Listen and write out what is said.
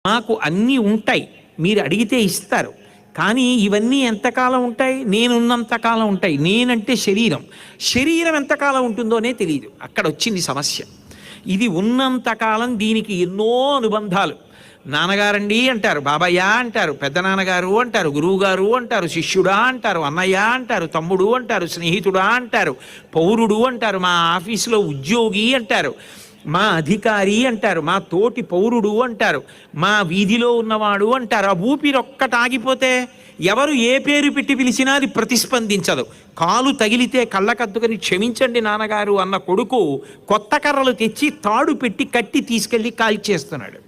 మాకు అన్నీ ఉంటాయి, మీరు అడిగితే ఇస్తారు. కానీ ఇవన్నీ ఎంతకాలం ఉంటాయి? నేనున్నంతకాలం ఉంటాయి. నేనంటే శరీరం. శరీరం ఎంతకాలం ఉంటుందోనే తెలియదు. అక్కడ వచ్చింది సమస్య. ఇది ఉన్నంతకాలం దీనికి ఎన్నో అనుబంధాలు. నాన్నగారండి అంటారు, బాబయ్య అంటారు, పెద్ద నాన్నగారు అంటారు, గురువుగారు అంటారు, శిష్యుడా అంటారు, అన్నయ్య అంటారు, తమ్ముడు అంటారు, స్నేహితుడా అంటారు, పౌరుడు అంటారు, మా ఆఫీసులో ఉద్యోగి అంటారు, మా అధికారి అంటారు, మా తోటి పౌరుడు అంటారు, మా వీధిలో ఉన్నవాడు అంటారు. ఆ ఊపిరి ఒక్కటి ఆగిపోతే ఎవరు ఏ పేరు పెట్టి పిలిచినా అది ప్రతిస్పందించదు. కాలు తగిలితే కళ్ళకద్దుకొని క్షమించండి నాన్నగారు అన్న కొడుకు కొత్త కర్రలు తెచ్చి తాడు పెట్టి కట్టి తీసుకెళ్ళి కాల్చేస్తున్నాడు.